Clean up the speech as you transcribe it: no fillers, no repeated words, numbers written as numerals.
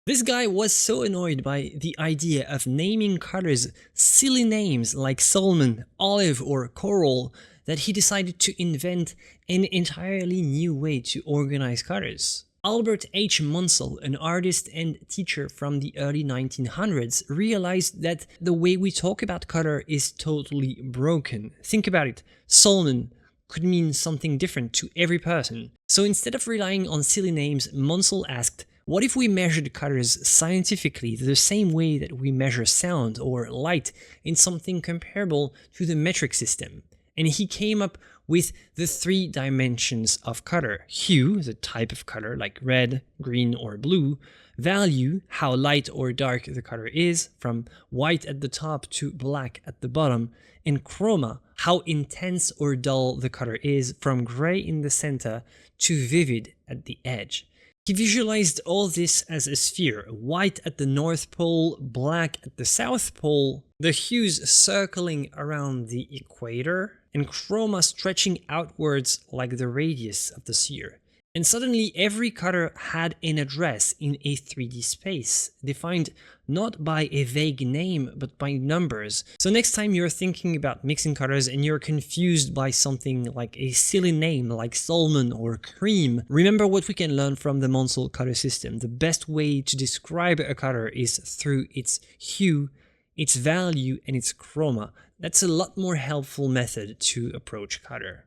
This guy was so annoyed by the idea of naming colors silly names like salmon, olive, or coral that he decided to invent an entirely new way to organize colors. Albert H. Munsell, an artist and teacher from the early 1900s, realized that the way we talk about color is totally broken. Think about it. Salmon could mean something different to every person. So instead of relying on silly names, Munsell asked, what if we measured colors scientifically the same way that we measure sound or light in something comparable to the metric system? And he came up with the 3 dimensions of color: hue, the type of color like red, green, or blue; value, how light or dark the color is, from white at the top to black at the bottom; and chroma, how intense or dull the color is, from gray in the center to vivid at the edge. He visualized all this as a sphere: white at the North Pole, black at the South Pole, the hues circling around the equator, and chroma stretching outwards like the radius of the sphere. And suddenly every color had an address in a 3D space, defined not by a vague name but by numbers. So next time you're thinking about mixing colors and you're confused by something like a silly name like salmon or cream, remember what we can learn from the Munsell color system. The best way to describe a color is through its hue, its value, and its chroma. That's a lot more helpful method to approach color.